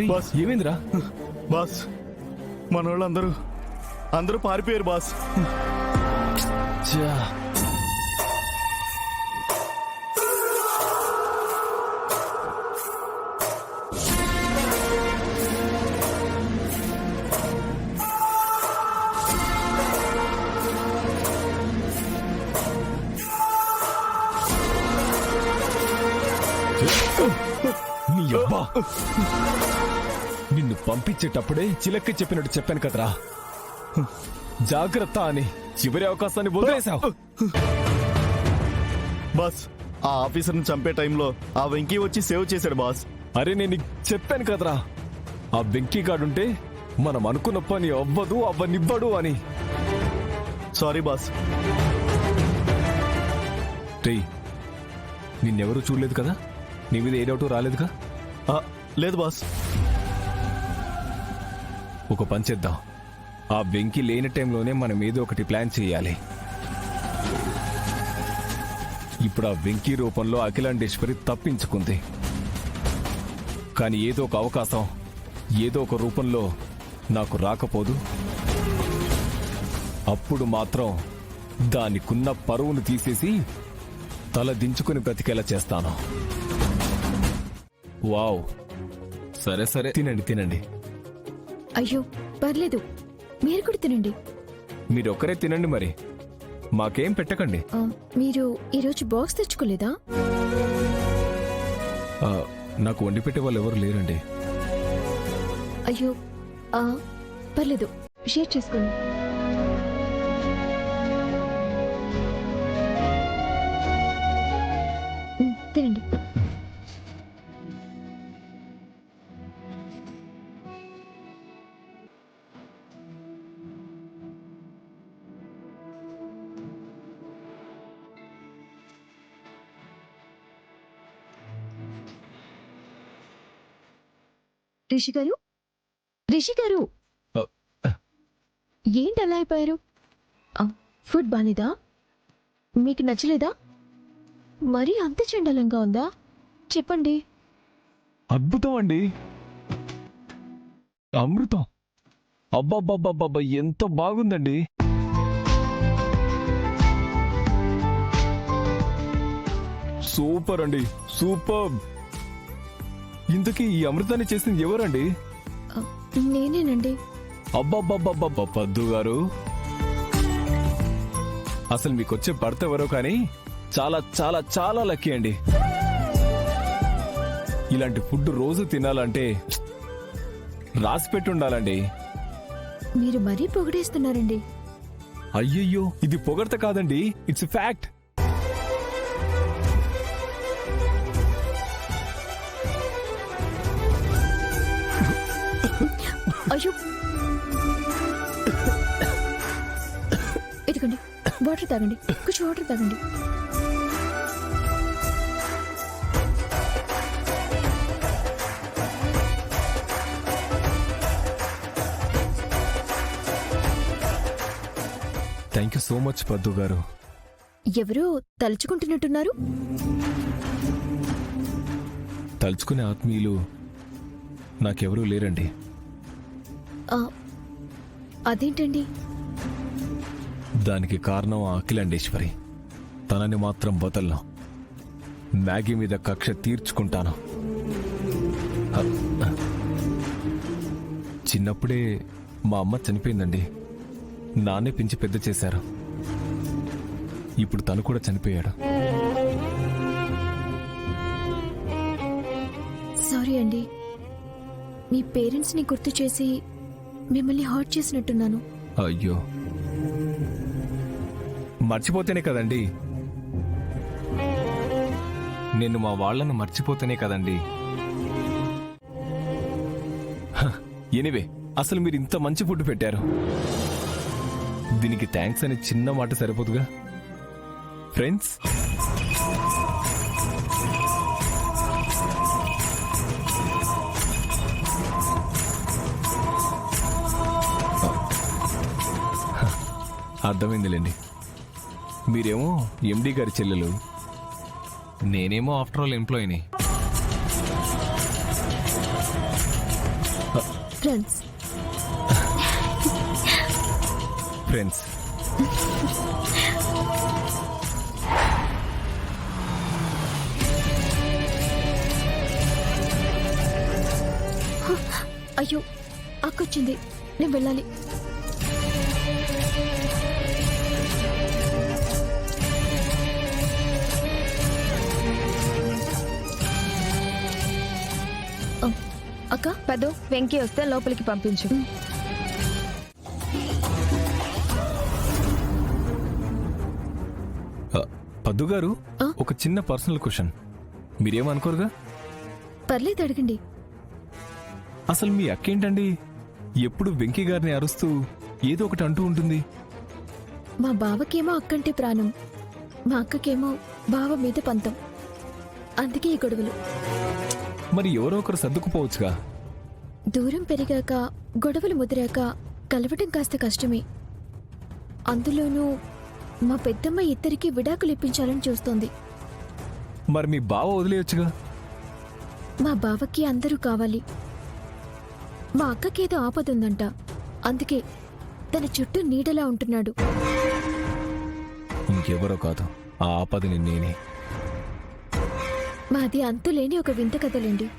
Boss ఏమైందిరా? Boss మన వాళ్ళందరూ అందరూ పారిపోయారు బాస్. ఛా! నీ అబ్బా! నిన్ను పంపించేటప్పుడే చిలక్కి చెప్పినట్టు చెప్పాను కదరా, జాగ్రత్త అని. చివరి అవకాశాన్ని వదిలేశావు. బాస్ ఆ ఆఫీసర్ని చంపే టైంలో ఆ వెంకీ వచ్చి సేవ్ చేశాడు బాస్. అరే నేను నీకు చెప్పాను కదరా, ఆ వెంకీ గాడుంటే మనం అనుకున్న పని అవ్వనివ్వడు అని. Sorry boss. రేయ్, నిన్నెవరూ చూడలేదు కదా? నీ మీద ఏ డౌట్ రాలేదుగా? లేదు బాస్. ఒక పని చేద్దాం, ఆ వెంకీ లేని టైంలోనే మనం ఏదో ఒకటి ప్లాన్ చేయాలి. ఇప్పుడు ఆ వెంకీ రూపంలో అఖిలాండేశ్వరి తప్పించుకుంది, కానీ ఏదో ఒక అవకాశం ఏదో ఒక రూపంలో నాకు రాకపోదు. అప్పుడు మాత్రం దానికున్న పరువును తీసేసి తల దించుకుని బ్రతికేలా చేస్తాను. వావ్! సరే సరే, తినండి. అయ్యో పర్లేదు, మీరు కూడా తినండి. మీరొక్కరే తినండి, మరి మాకేం పెట్టకండి. మీరు ఈరోజు బాక్స్ తెచ్చుకోలేదా? నాకు వండి పెట్టే వాళ్ళు ఎవరు లేరండి. అయ్యో పర్లేదు, షేర్ చేసుకోండి. తినండి. రిషి గారు ఏంటి అలా అయిపోయారు? ఫుడ్ బాలేదా? మీకు నచ్చలేదా? మరీ అంత చండాలంగా ఉందా? చెప్పండి. అద్భుతం అండి, అమృతం. అబ్బాబ్బాబ్బా, ఎంత బాగుందండి. సూపర్ అండి, సూపర్. ఇంతకీ ఈ అమృతాన్ని చేసింది ఎవరండి? నేనేనండి. అబ్బాబ్బాబ్బా, పద్దు గారు, అసలు మీకొచ్చే భర్త ఎవరో కానీ చాలా చాలా చాలా లక్కీ అండి. ఇలాంటి ఫుడ్ రోజు తినాలంటే రాసి పెట్టి ఉండాలండి. మీరు మరీ పొగిడేస్తున్నారండి. అయ్యయ్యో, ఇది పొగడ్త కాదండి, ఇట్స్ ఫ్యాక్ట్. అయ్యో, ఇదిగోండి వాటర్ తాగండి, కొంచెం వాటర్ తాగండి. థ్యాంక్ యూ సో మచ్ పద్దు గారు. ఎవరో తలుచుకుంటున్నట్టున్నారు? తలుచుకునే ఆత్మీయులు నాకెవరూ లేరండి. అదేంటండి? దానికి కారణం ఆ అఖిలాండేశ్వరి. తనని మాత్రం వదలను. మ్యాగీ మీద కక్ష తీర్చుకుంటాను. చిన్నప్పుడే మా అమ్మ చనిపోయిందండి. నాన్నే పెంచి పెద్ద చేశారు. ఇప్పుడు తను కూడా చనిపోయాడు. సారీ అండి, మీ పేరెంట్స్ ని గుర్తు చేసి మిమ్మల్ని హర్ట్ చేసినట్టున్నాను. అయ్యో, మర్చిపోతేనే కదండి. నేను మా వాళ్లను మర్చిపోతేనే కదండి. ఎనివే, అసలు మీరు ఇంత మంచి ఫుడ్ పెట్టారు. దీనికి థ్యాంక్స్ అని చిన్న మాట సరిపోదుగా ఫ్రెండ్స్. అర్థమైందిలేండి. మీరేమో ఎండి గారి చెల్లెలు, నేనేమో ఆఫ్టర్ ఆల్ ఎంప్లాయీని. ఫ్రెండ్స్. ఫ్రెండ్స్. అయ్యో, అక్కొచ్చింది, నేను వెళ్ళాలి. అక్క, పదో వెంకీ వస్తే లోపలికి పంపించు. పద్దు గారు, ఆ? ఒక చిన్న పర్సనల్ క్వశ్చన్, మీరేమనుకోరుగా? పర్లేదు, అడగండి. అసలు మీ అక్కేంటండి ఎప్పుడు వెంకీ గారిని అరుస్తూ ఏదో ఒకటి అంటూ ఉంటుంది? మా బావకేమో అక్కంటే ప్రాణం, మా అక్కకేమో బావ మీద పంతం. అందుకే ఈ గొడవలు. మరి ఎవరో ఒకరు సర్దుకుపోవచ్చుగా. దూరం పెరిగాక, గొడవలు ముదిరాక కలవటం కాస్త కష్టమే. అందులోనూ మా పెద్దమ్మ ఇద్దరికీ విడాకులు ఇప్పించాలని చూస్తోంది. మరి మీ బావ వదిలేయొచ్చుగా. మా బావకి అందరూ కావాలి. మా అక్కకేదో ఆపదుందంట, అందుకే తన చుట్టూ నీడలా ఉంటున్నాడు. ఇంకెవరో కాదు, ఆ ఆపదని నేనే. మాది అంతులేని ఒక వింత కథలండి.